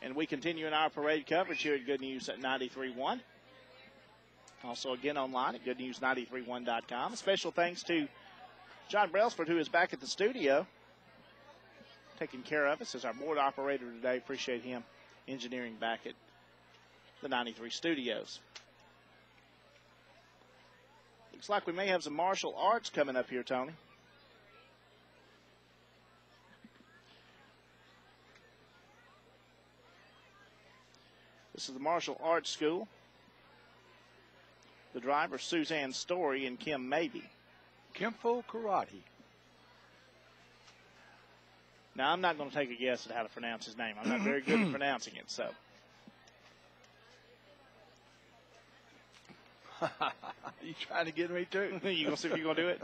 And we continue in our parade coverage here at Good News at 93.1. Also, again, online at goodnews931.com. A special thanks to John Brailsford, who is back at the studio, taking care of us as our board operator today. Appreciate him engineering back at the 93 studios. Looks like we may have some martial arts coming up here, Tony. This is the martial arts school. The driver, Suzanne Story and Kim Mabey. Kempo Karate. Now, I'm not going to take a guess at how to pronounce his name. I'm not very good at pronouncing it, so. You trying to get me too? You going to see if you're going to do it?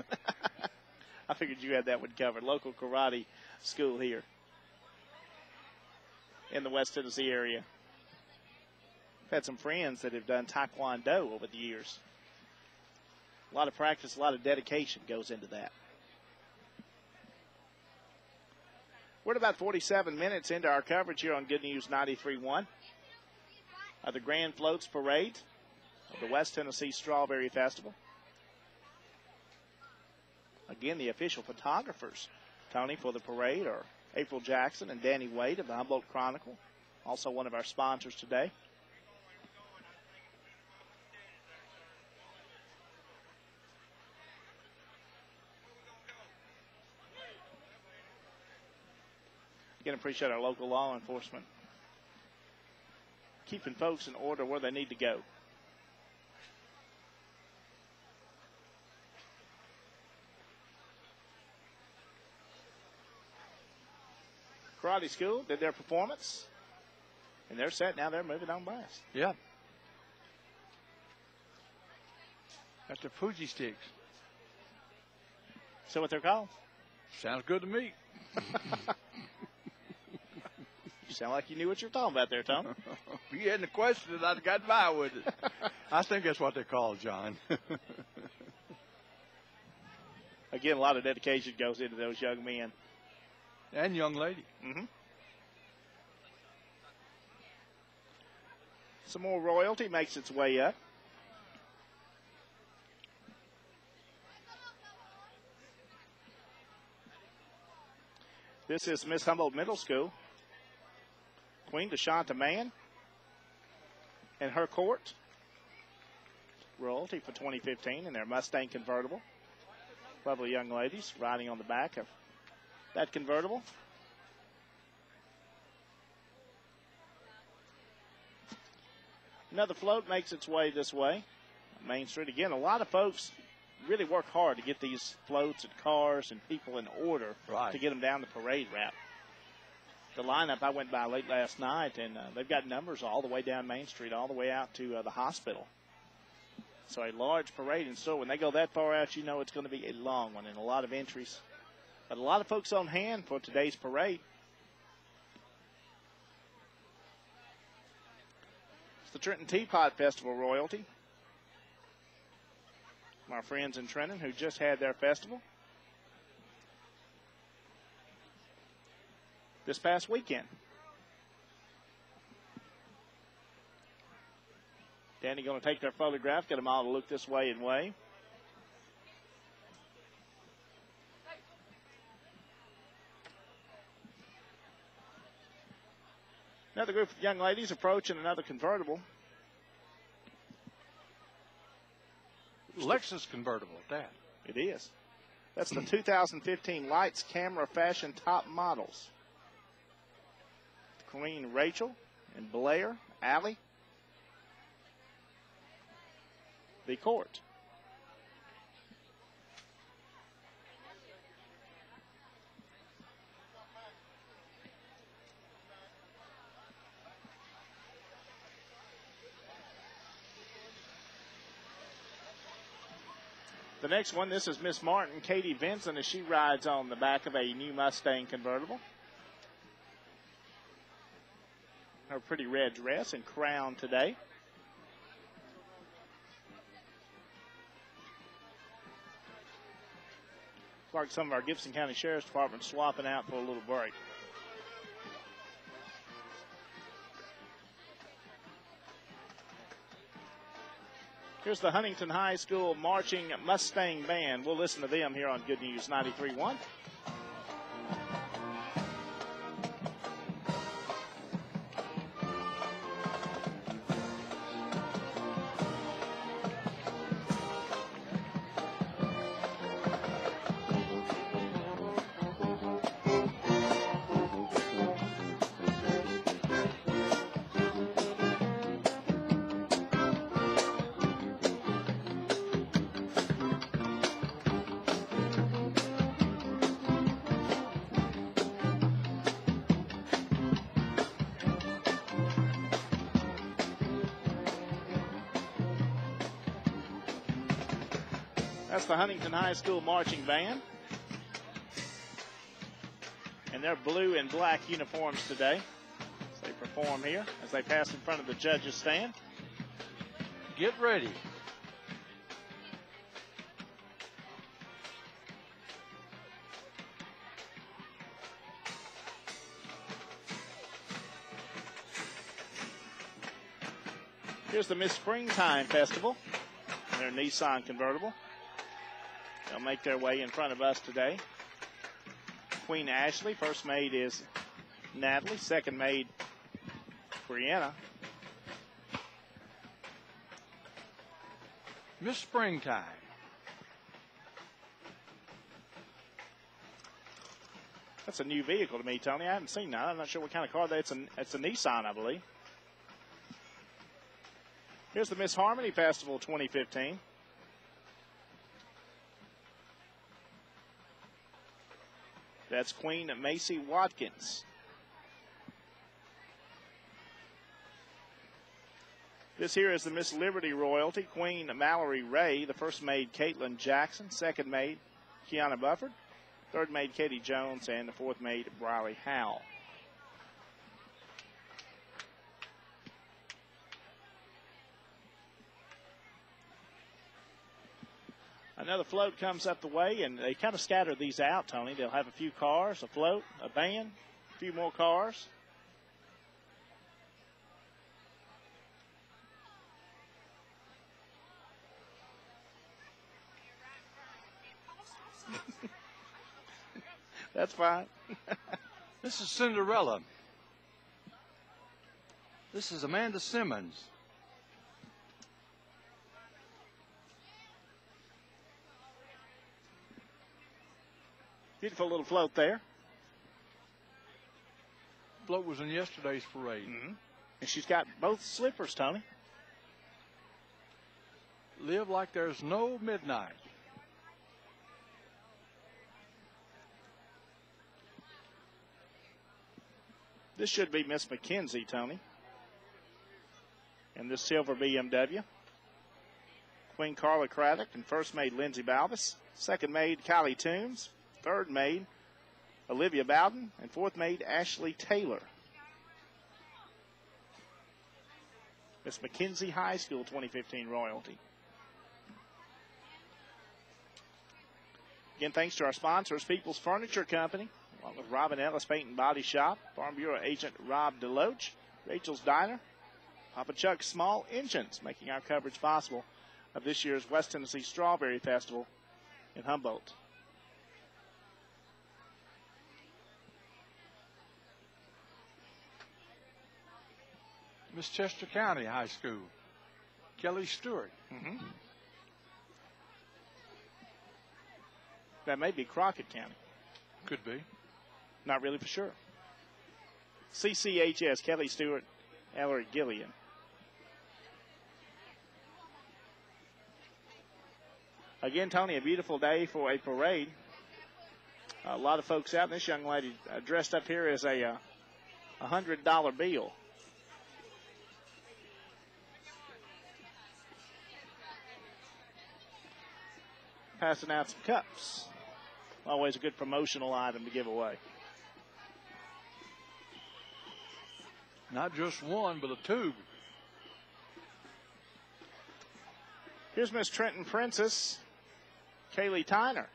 I figured you had that one covered. Local karate school here in the West Tennessee area. I've had some friends that have done Taekwondo over the years. A lot of practice, a lot of dedication goes into that. We're at about 47 minutes into our coverage here on Good News 93.1 of the Grand Floats Parade of the West Tennessee Strawberry Festival. Again, the official photographers, Tony, for the parade are April Jackson and Danny Wade of the Humboldt Chronicle, also one of our sponsors today. Again, appreciate our local law enforcement keeping folks in order where they need to go. Karate school did their performance, and they're set. Now they're moving on blast. Yeah. That's the Fuji sticks. So what they're called? Sounds good to me. You sound like you knew what you're talking about there, Tom. If you hadn't questioned it, I'd have got by with it. I think that's what they're called, John. Again, a lot of dedication goes into those young men. And young lady. Mm-hmm. Some more royalty makes its way up. This is Miss Humboldt Middle School. Queen DeShonta Mann and her court. Royalty for 2015 in their Mustang convertible. Lovely young ladies riding on the back of that convertible. Another float makes its way this way. Main Street again. A lot of folks really work hard to get these floats and cars and people in order to get them down the parade route. The lineup, I went by late last night, and they've got numbers all the way down Main Street, all the way out to the hospital. So a large parade in store. When they go that far out, you know it's going to be a long one and a lot of entries. But a lot of folks on hand for today's parade. It's the Trenton Teapot Festival royalty. My friends in Trenton who just had their festival this past weekend. Danny going to take their photograph, get them all to look this way and wave. Another group of young ladies approaching another convertible. Lexus convertible at that. It is. That's the 2015 Lights Camera Fashion Top Models. Queen Rachel and Blair Alley. The court. The next one, this is Miss Martin, Katie Vinson, as she rides on the back of a new Mustang convertible. Her pretty red dress and crown today. Looks like some of our Gibson County Sheriff's Department swapping out for a little break. Here's the Huntington High School Marching Mustang Band. We'll listen to them here on Good News 93.1. That's the Huntington High School Marching Band. And their blue and black uniforms today as they perform here, as they pass in front of the judges' stand. Get ready. Here's the Miss Springtime Festival, their Nissan convertible. They'll make their way in front of us today. Queen Ashley, first maid is Natalie, second maid Brianna. Miss Springtime. That's a new vehicle to me, Tony. I haven't seen that. I'm not sure what kind of car that is. It's a Nissan, I believe. Here's the Miss Harmony Festival 2015. That's Queen Macy Watkins. This here is the Miss Liberty Royalty, Queen Mallory Ray, the first maid Caitlin Jackson, second maid Kiana Bufford, third maid Katie Jones, and the fourth maid Briley Howell. Another float comes up the way, and they kind of scatter these out, Tony. They'll have a few cars, a float, a band, a few more cars. That's fine. This is Cinderella. This is Amanda Simmons. Beautiful little float there. Float was in yesterday's parade. Mm-hmm. And she's got both slippers, Tony. Live like there's no midnight. This should be Miss McKenzie, Tony. And this silver BMW. Queen Carla Craddock and first maid Lindsay Balbus. Second maid Kylie Toombs. Third maid Olivia Bowden. And fourth maid Ashley Taylor. Miss McKenzie High School 2015 royalty. Again, thanks to our sponsors, People's Furniture Company, along with Robin Ellis Paint and Body Shop, Farm Bureau agent Rob Deloach, Rachel's Diner, Papa Chuck's Small Engines, making our coverage possible of this year's West Tennessee Strawberry Festival in Humboldt. Miss Chester County High School, Kelly Stewart. Mm-hmm. That may be Crockett County. Could be. Not really for sure. CCHS, Kelly Stewart, Ellery Gillian. Again, Tony, a beautiful day for a parade. A lot of folks out. This young lady dressed up here as a $100 bill. Passing out some cups. Always a good promotional item to give away. Not just one, but a tube. Here's Miss Trenton Princess, Kaylee Tyner.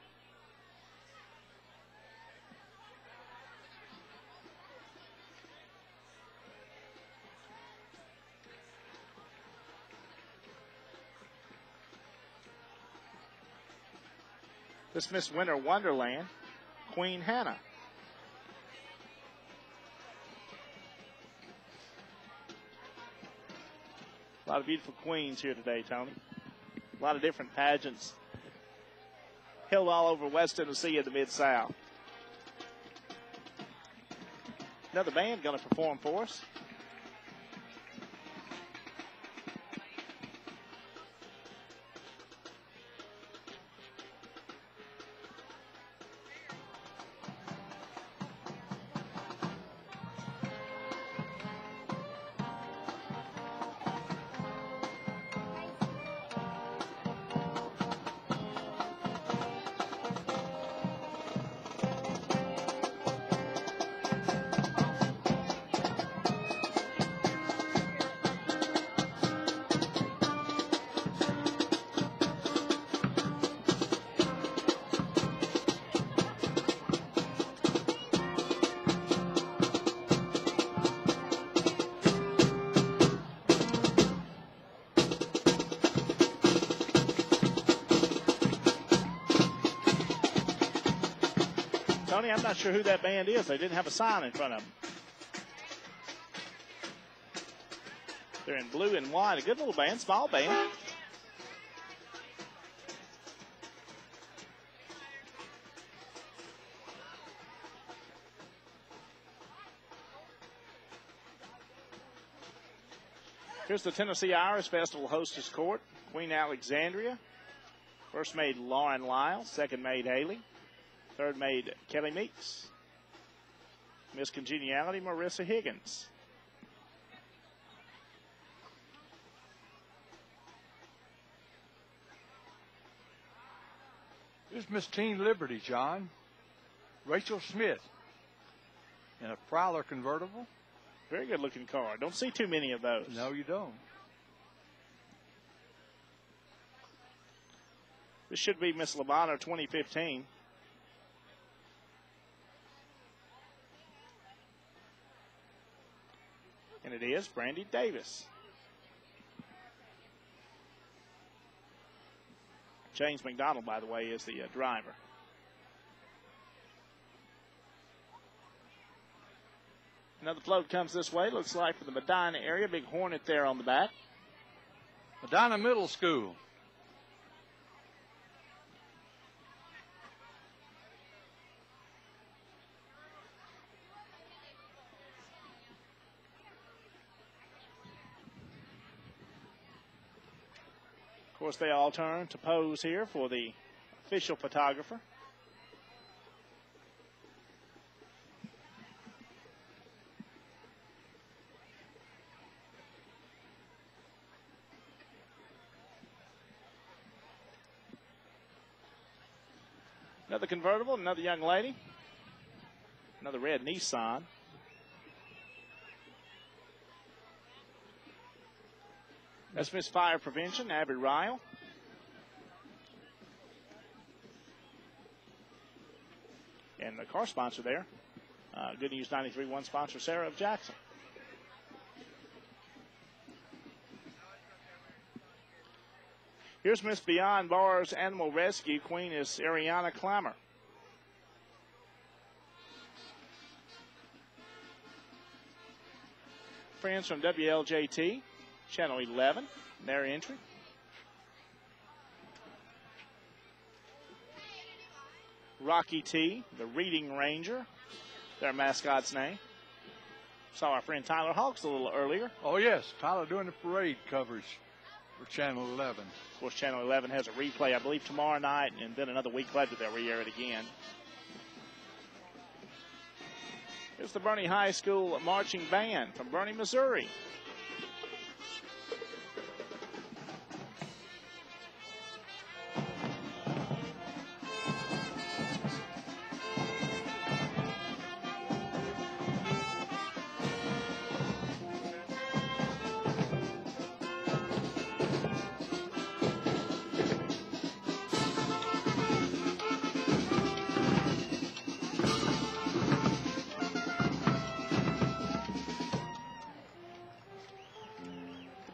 This Miss Winter Wonderland, Queen Hannah. A lot of beautiful queens here today, Tony. A lot of different pageants held all over West Tennessee and the Mid-South. Another band going to perform for us. Tony, I'm not sure who that band is. They didn't have a sign in front of them. They're in blue and white. A good little band, small band. Here's the Tennessee Irish Festival Hostess Court. Queen Alexandria. First maid Lauren Lyle. Second maid Haley. Third maid, Kelly Meeks. Miss Congeniality, Marissa Higgins. Here's Miss Teen Liberty, John. Rachel Smith in a Prowler convertible. Very good looking car. Don't see too many of those. No, you don't. This should be Miss Labana 2015. And it is Brandy Davis. James McDonald, by the way, is the driver. Another float comes this way. Looks like for the Medina area. Big Hornet there on the back. Medina Middle School. Of course, they all turn to pose here for the official photographer. Another convertible, another young lady. Another red Nissan. That's Miss Fire Prevention, Abby Ryle. And the car sponsor there, Good News 93.1 sponsor, Sarah of Jackson. Here's Miss Beyond Bars Animal Rescue. Queen is Ariana Clammer. Friends from WLJT. Channel 11, their entry. Rocky T, the Reading Ranger, their mascot's name. Saw our friend Tyler Hawks a little earlier. Oh, yes, Tyler doing the parade coverage for Channel 11. Of course, Channel 11 has a replay, I believe, tomorrow night, and then another week later they'll re-air it again. Here's the Bernie High School Marching Band from Bernie, Missouri.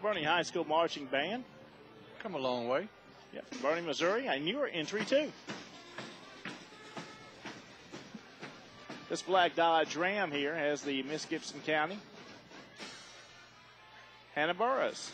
Bernie High School Marching Band. Come a long way. Yep, from Bernie, Missouri. A newer entry, too. This black Dodge Ram here has the Miss Gibson County Hannah Burris.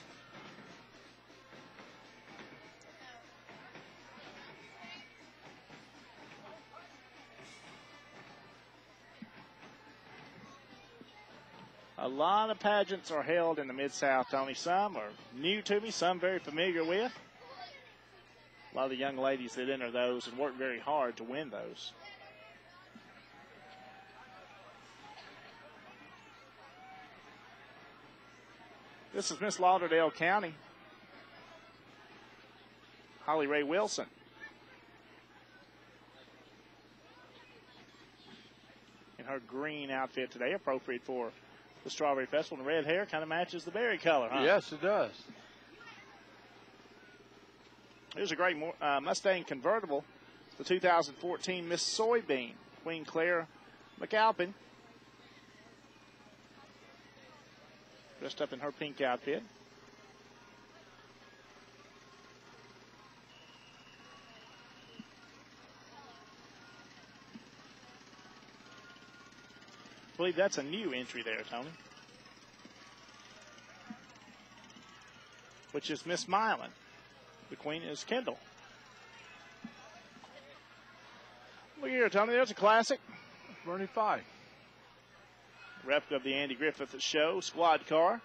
A lot of pageants are held in the Mid-South, Tony. Some are new to me, some very familiar with. A lot of the young ladies that enter those and work very hard to win those. This is Miss Lauderdale County, Holly Ray Wilson. In her green outfit today, appropriate for the Strawberry Festival. And the red hair kind of matches the berry color, huh? Yes, it does. Here's a great Mustang convertible, the 2014 Miss Soybean, Queen Claire McAlpin. Dressed up in her pink outfit. I believe that's a new entry there, Tony. Which is Miss Milan. The queen is Kendall. Look here, Tony. There's a classic. Bernie Fife. Replica of the Andy Griffith Show squad car.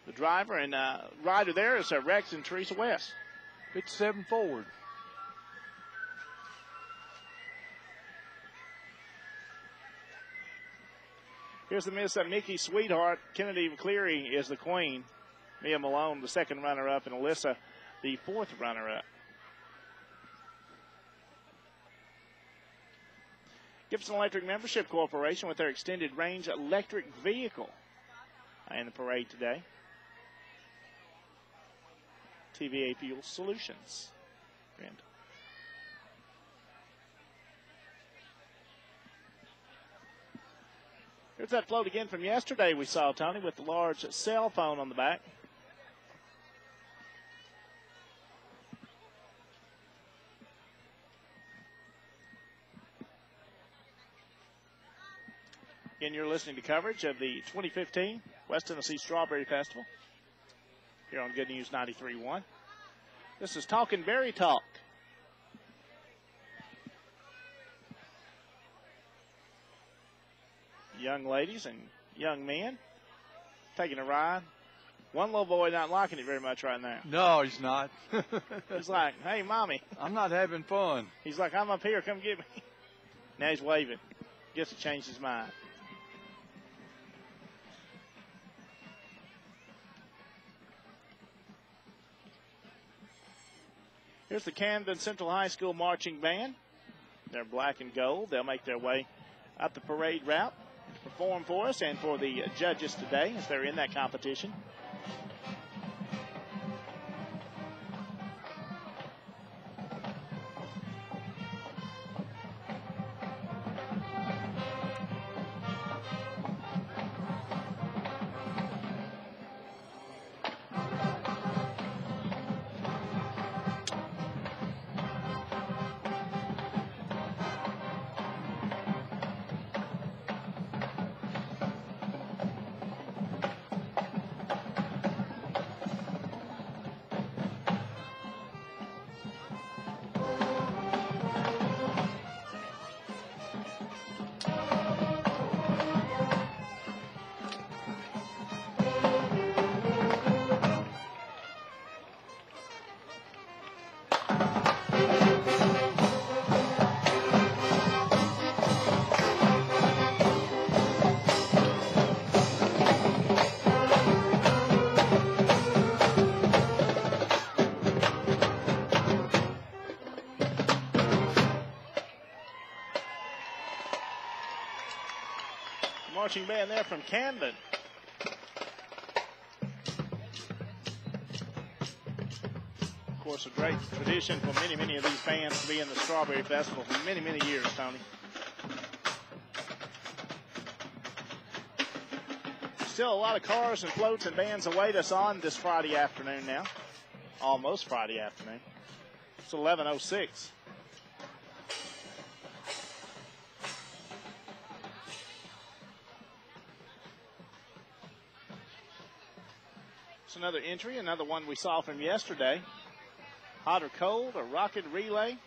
The driver and rider there is Rex and Teresa West. It's 7 forward. Here's the Miss Mickey Sweetheart. Kennedy McCleary is the queen. Mia Malone, the second runner-up, and Alyssa, the fourth runner-up. Gibson Electric Membership Corporation with their extended range electric vehicle in the parade today. TVA Fuel Solutions. And here's that float again from yesterday we saw, Tony, with the large cell phone on the back. Again, you're listening to coverage of the 2015 West Tennessee Strawberry Festival here on Good News 93.1. This is Talkin' Berry Talk. Young ladies and young men taking a ride. One little boy not liking it very much right now. No, he's not. He's like, hey, Mommy. I'm not having fun. He's like, I'm up here. Come get me. Now he's waving. Gets to change his mind. Here's the Camden Central High School Marching Band. They're black and gold. They'll make their way up the parade route to perform for us and for the judges today as they're in that competition. Marching band there from Camden. Of course, a great tradition for many, many of these bands to be in the Strawberry Festival for many, many years, Tony. Still a lot of cars and floats and bands await us on this Friday afternoon now. Almost Friday afternoon. It's 11:06. It's another entry, another one we saw from yesterday. Hot or cold, a rocket relay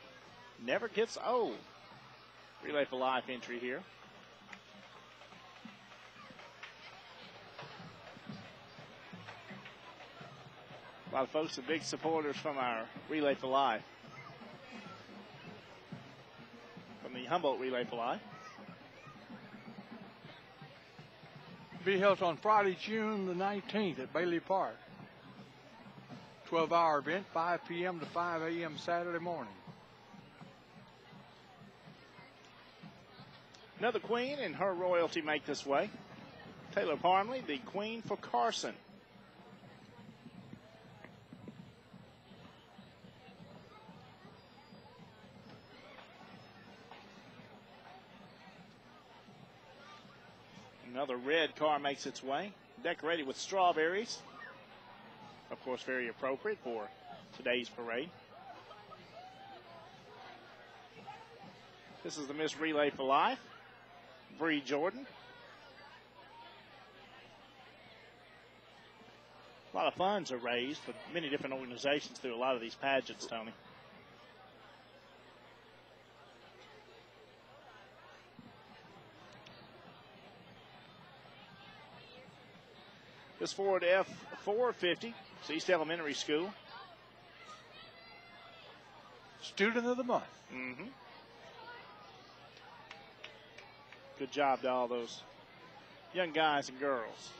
never gets old. Relay for Life entry here. A lot of folks are big supporters from our Relay for Life. From the Humboldt Relay for Life. Be held on Friday, June the 19th at Bailey Park. 12-hour event, 5 p.m. to 5 a.m. Saturday morning. Another queen and her royalty make this way. Taylor Parmley, the queen for Carson. Another red car makes its way, decorated with strawberries. Of course, very appropriate for today's parade. This is the Miss Relay for Life, Bree Jordan. A lot of funds are raised for many different organizations through a lot of these pageants, Tony. This Ford F450, it's East Elementary School. Student of the month. Mm-hmm. Good job to all those young guys and girls.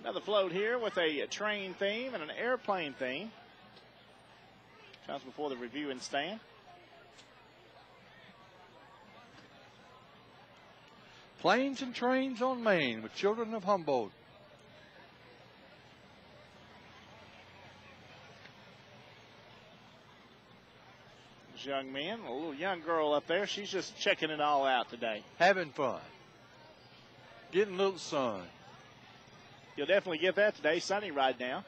Another float here with a train theme and an airplane theme. Comes before the reviewing stand. Planes and Trains on Main with Children of Humboldt. These young men, a little young girl up there, she's just checking it all out today. Having fun. Getting a little sun. You'll definitely get that today. Sunny right now.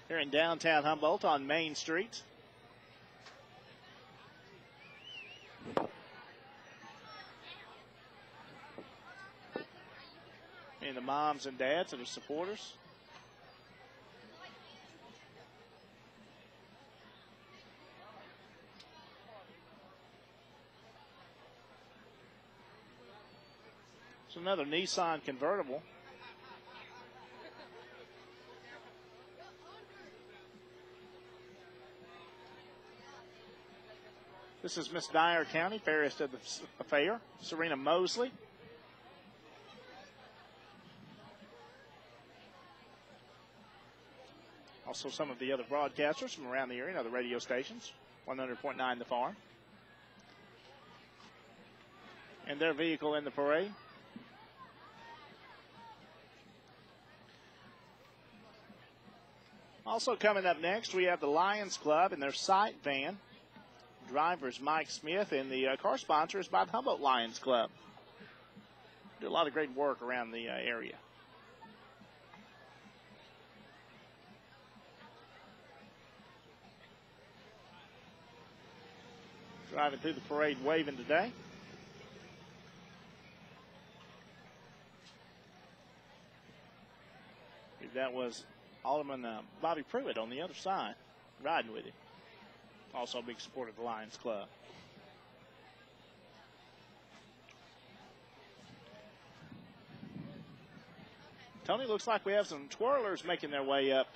Here in downtown Humboldt on Main Street. And the moms and dads and the supporters. It's another Nissan convertible. This is Miss Dyer County, fairest of the fair, Serena Mosley. Also some of the other broadcasters from around the area and other radio stations, 100.9 The Farm. And their vehicle in the parade. Also coming up next, we have the Lions Club and their sight van. Driver is Mike Smith, and the car sponsor is by the Humboldt Lions Club. Do a lot of great work around the area. Driving through the parade waving today. That was Alderman Bobby Pruitt on the other side, riding with him. Also a big supporter of the Lions Club. Tony, looks like we have some twirlers making their way up.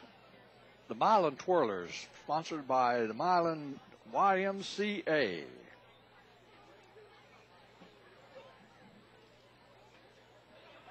The Milan Twirlers, sponsored by the Milan YMCA.